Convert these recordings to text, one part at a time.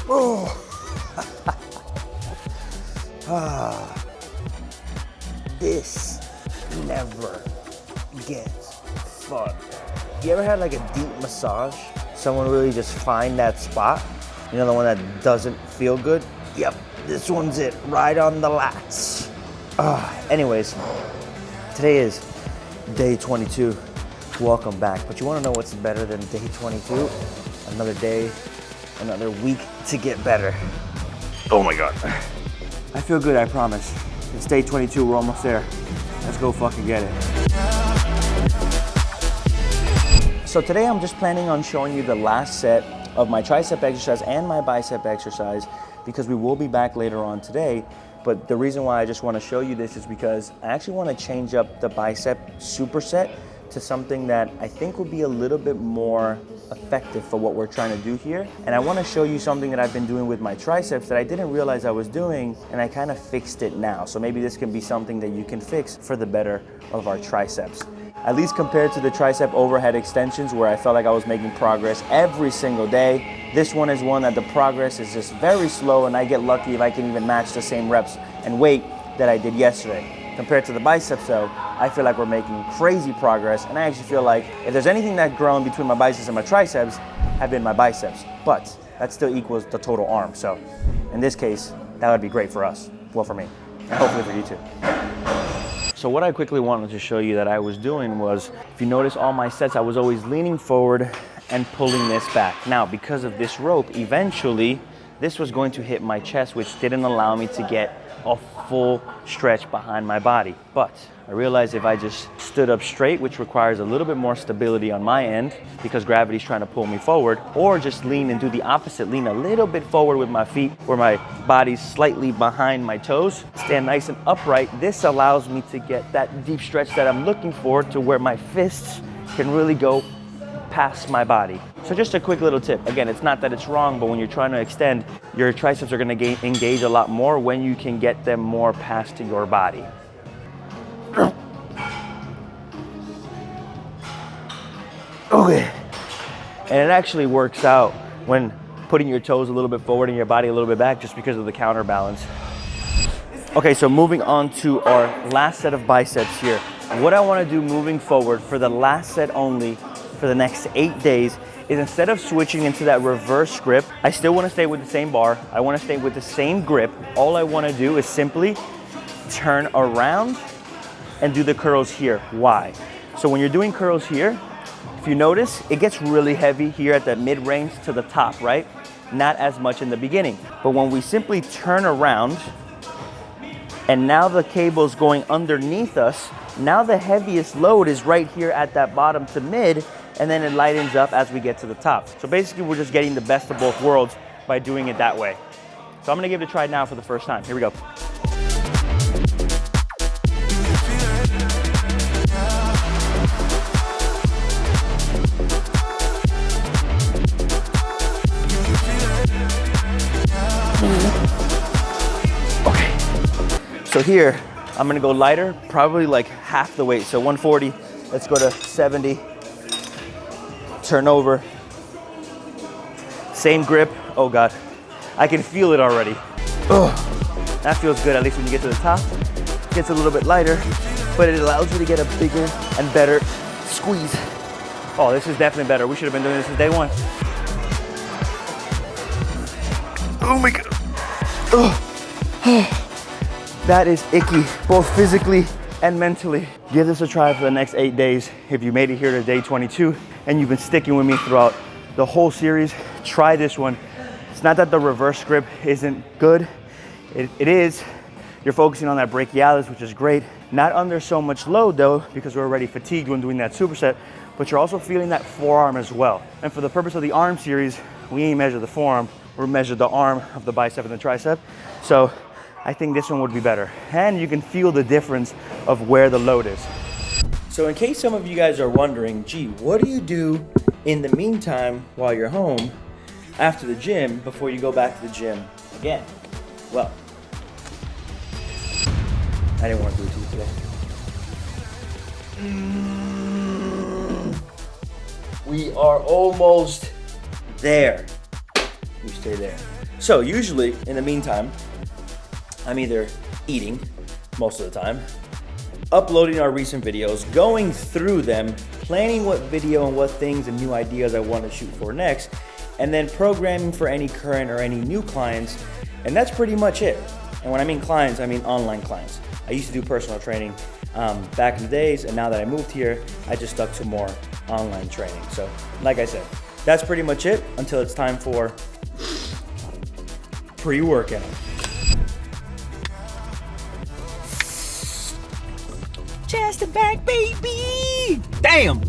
Oh. Ah. This never gets fun. You ever had like a deep massage? Someone really just find that spot? You know, the one that doesn't feel good? Yep, this one's it, right on the lats. Anyways, today is day 22. Welcome back. But you wanna know what's better than day 22? Another day, another week to get better. Oh my God. I feel good, I promise. It's day 22, we're almost there. Let's go fucking get it. So today I'm just planning on showing you the last set of my tricep exercise and my bicep exercise because we will be back later on today. But the reason why I just want to show you this is because I actually want to change up the bicep superset to something that I think will be a little bit more effective for what we're trying to do here. And I want to show you something that I've been doing with my triceps that I didn't realize I was doing, and I kind of fixed it now. So maybe this can be something that you can fix for the better of our triceps. At least compared to the tricep overhead extensions where I felt like I was making progress every single day. This one is one that the progress is just very slow, and I get lucky if I can even match the same reps and weight that I did yesterday. Compared to the biceps though, I feel like we're making crazy progress, and I actually feel like if there's anything that's grown between my biceps and my triceps, have been my biceps. But that still equals the total arm. So in this case, that would be great for us. Well, for me, and hopefully for you too. So what I quickly wanted to show you that I was doing was, if you notice all my sets, I was always leaning forward and pulling this back. Now, because of this rope, eventually this was going to hit my chest, which didn't allow me to get a full stretch behind my body. But I realized if I just stood up straight, which requires a little bit more stability on my end because gravity's trying to pull me forward, or just lean and do the opposite, lean a little bit forward with my feet where my body's slightly behind my toes, stand nice and upright. This allows me to get that deep stretch that I'm looking for to where my fists can really go past my body. So just a quick little tip. Again, it's not that it's wrong, but when you're trying to extend, your triceps are gonna engage a lot more when you can get them more past to your body. Okay. And it actually works out when putting your toes a little bit forward and your body a little bit back just because of the counterbalance. Okay, so moving on to our last set of biceps here. What I wanna do moving forward for the last set only for the next 8 days is, instead of switching into that reverse grip, I still wanna stay with the same bar. I wanna stay with the same grip. All I wanna do is simply turn around and do the curls here. Why? So when you're doing curls here, if you notice, it gets really heavy here at the mid-range to the top, right? Not as much in the beginning. But when we simply turn around, and now the cable's going underneath us, now the heaviest load is right here at that bottom to mid, and then it lightens up as we get to the top. So basically we're just getting the best of both worlds by doing it that way. So I'm gonna give it a try now for the first time. Here we go. Okay, so here, I'm gonna go lighter, probably like half the weight. So 140, let's go to 70. Turn over. Same grip. Oh God, I can feel it already. Oh, that feels good, at least when you get to the top. It gets a little bit lighter, but it allows you to get a bigger and better squeeze. Oh, this is definitely better. We should have been doing this since day one. Oh my God. Oh. That is icky, both physically and mentally. Give this a try for the next 8 days. If you made it here to day 22 and you've been sticking with me throughout the whole series, try this one. It's not that the reverse grip isn't good. It is. You're focusing on that brachialis, which is great. Not under so much load though, because we're already fatigued when doing that superset, but you're also feeling that forearm as well. And for the purpose of the arm series, we ain't measure the forearm, we measure the arm of the bicep and the tricep. So I think this one would be better. And you can feel the difference of where the load is. So in case some of you guys are wondering, gee, what do you do in the meantime while you're home after the gym before you go back to the gym again? Well, I didn't want to do it to you today. We are almost there. You stay there. So usually, in the meantime, I'm either eating most of the time, uploading our recent videos, going through them, planning what video and what things and new ideas I want to shoot for next, and then programming for any current or any new clients, and that's pretty much it. And when I mean clients, I mean online clients. I used to do personal training back in the days, and now that I moved here, I just stuck to more online training. So, like I said, that's pretty much it until it's time for pre-workout. Chest and back, baby! Damn!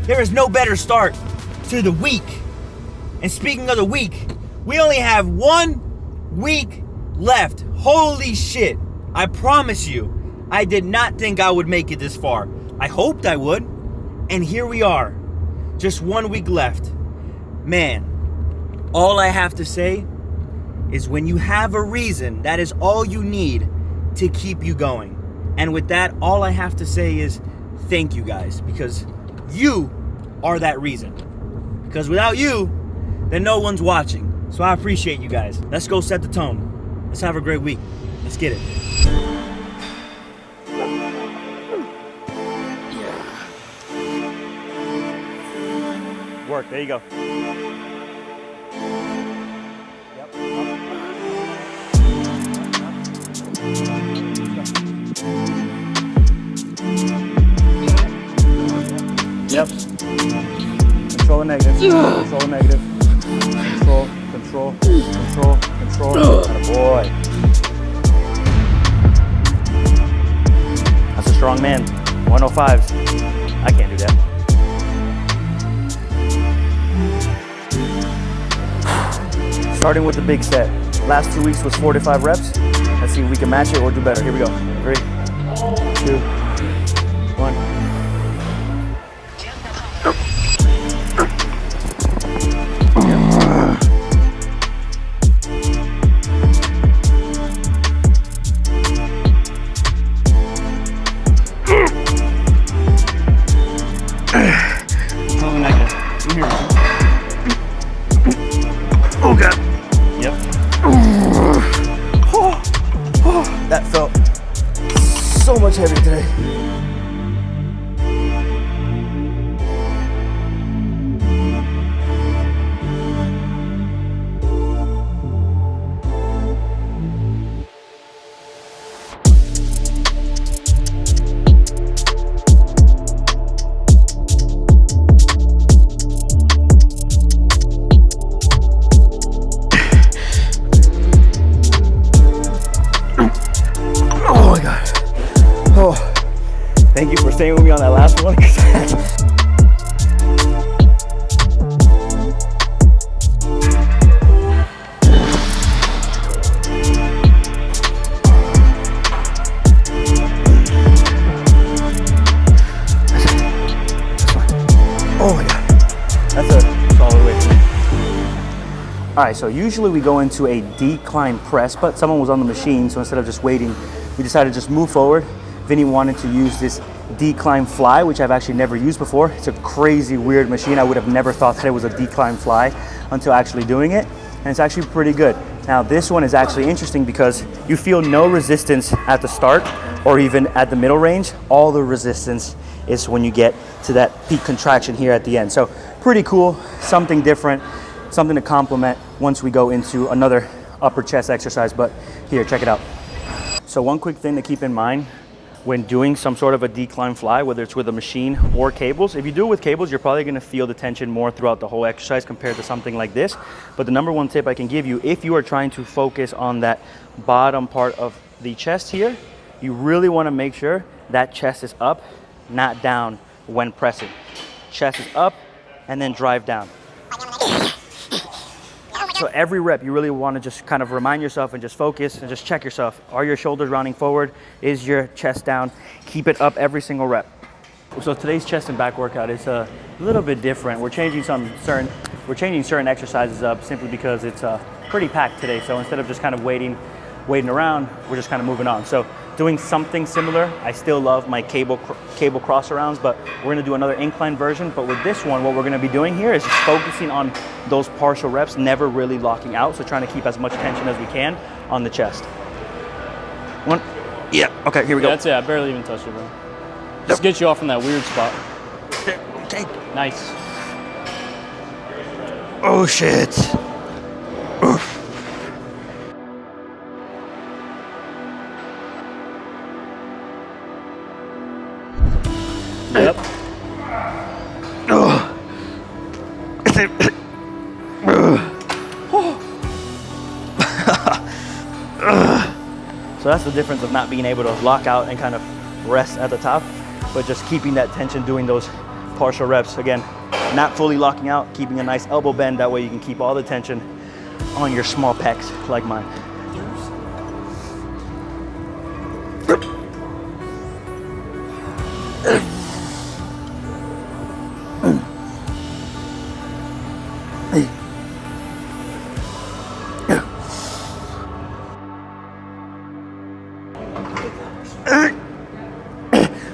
There is no better start to the week. And speaking of the week, we only have 1 week left. Holy shit. I promise you, I did not think I would make it this far. I hoped I would. And here we are. Just 1 week left. Man, all I have to say is when you have a reason, that is all you need to keep you going. And with that, all I have to say is thank you guys, because you are that reason. Because without you, then no one's watching. So I appreciate you guys. Let's go set the tone. Let's have a great week. Let's get it. Work, there you go. Yep. Control the negative. Control the negative. Control. Attaboy. That's a strong man. 105s. I can't do that. Starting with the big set. Last 2 weeks was 45 reps. Let's see if we can match it or do better. Here we go. 3, 2, 1. Oh God. Yep. That felt so much heavier today. Thank you for staying with me on that last one. Oh my God, that's a solid weight for me. All right, so usually we go into a decline press, but someone was on the machine, so instead of just waiting, we decided to just move forward. Vinny wanted to use this decline fly, which I've actually never used before. It's a crazy, weird machine. I would have never thought that it was a decline fly until actually doing it, and it's actually pretty good. Now, this one is actually interesting because you feel no resistance at the start or even at the middle range. All the resistance is when you get to that peak contraction here at the end. So pretty cool, something different, something to complement once we go into another upper chest exercise. But here, check it out. So one quick thing to keep in mind when doing some sort of a decline fly, whether it's with a machine or cables. If you do it with cables, you're probably gonna feel the tension more throughout the whole exercise compared to something like this. But the number one tip I can give you, if you are trying to focus on that bottom part of the chest here, you really wanna make sure that chest is up, not down when pressing. Chest is up and then drive down. So every rep, you really want to just kind of remind yourself and just focus and just check yourself. Are your shoulders rounding forward? Is your chest down? Keep it up every single rep. So today's chest and back workout is a little bit different. We're changing certain exercises up simply because it's pretty packed today. So instead of just kind of waiting around, we're just kind of moving on. So doing something similar. I still love my cable cross arounds, but we're gonna do another incline version. But with this one, what we're gonna be doing here is just focusing on those partial reps, never really locking out. So trying to keep as much tension as we can on the chest. One, yeah, okay, here we go. That's it, I barely even touched it, bro. Just get you off from that weird spot. Okay. Nice. Oh shit. Oof. Yep. So that's the difference of not being able to lock out and kind of rest at the top, but just keeping that tension doing those partial reps. Again, not fully locking out, keeping a nice elbow bend. That way you can keep all the tension on your small pecs like mine.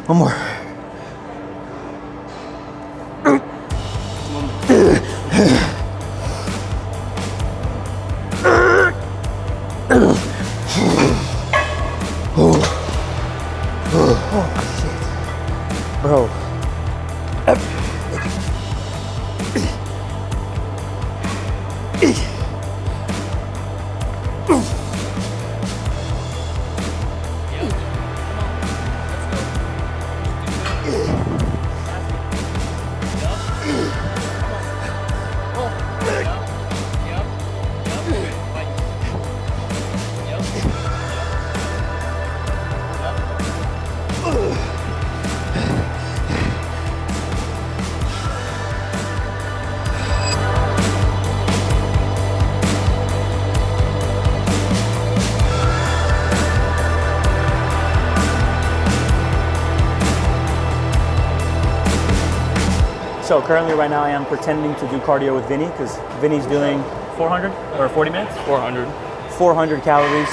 One more. Oh shit. Bro. So currently right now I am pretending to do cardio with Vinny because Vinny's doing 400 or 40 minutes? 400. 400 calories.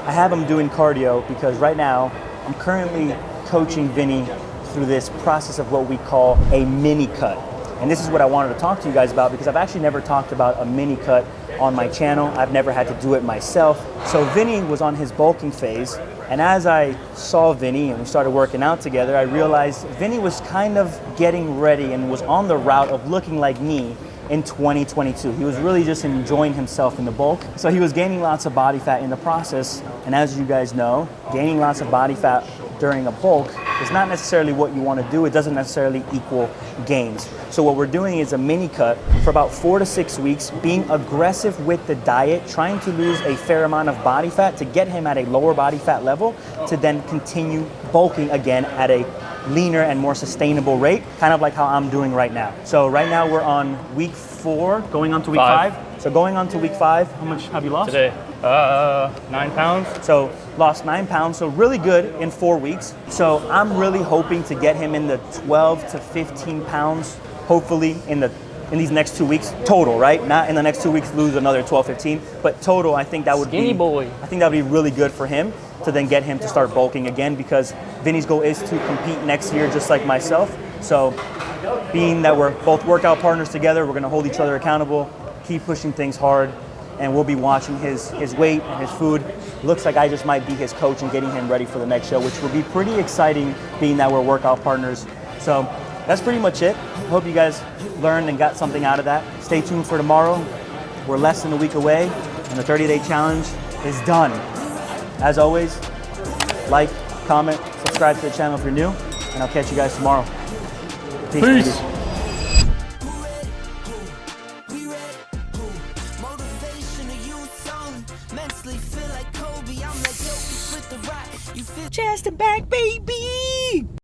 I have him doing cardio because right now I'm currently coaching Vinny through this process of what we call a mini cut. And this is what I wanted to talk to you guys about because I've actually never talked about a mini cut on my channel. I've never had to do it myself. So Vinny was on his bulking phase, and as I saw Vinny and we started working out together, I realized Vinny was kind of getting ready and was on the route of looking like me in 2022. He was really just enjoying himself in the bulk. So he was gaining lots of body fat in the process. And as you guys know, gaining lots of body fat during a bulk is not necessarily what you want to do. It doesn't necessarily equal gains. So what we're doing is a mini cut for about 4 to 6 weeks, being aggressive with the diet, trying to lose a fair amount of body fat to get him at a lower body fat level to then continue bulking again at a leaner and more sustainable rate, kind of like how I'm doing right now. So right now we're on week 4, going on to week 5. So going on to week 5, how much have you lost? Today, 9 pounds. So lost 9 pounds, so really good in 4 weeks. So I'm really hoping to get him in the 12 to 15 pounds, hopefully in these next 2 weeks total, right? Not in the next 2 weeks lose another 12, 15, but total I think that would Skinny be, boy. I think that would be really good for him to then get him to start bulking again, because Vinny's goal is to compete next year just like myself. So being that we're both workout partners together, we're gonna hold each other accountable, keep pushing things hard, and we'll be watching his weight and his food. Looks like I just might be his coach and getting him ready for the next show, which will be pretty exciting being that we're workout partners. So that's pretty much it. Hope you guys learned and got something out of that. Stay tuned for tomorrow. We're less than a week away and the 30-day challenge is done. As always, like, comment, subscribe to the channel if you're new, and I'll catch you guys tomorrow. Peace. Chest and back, baby!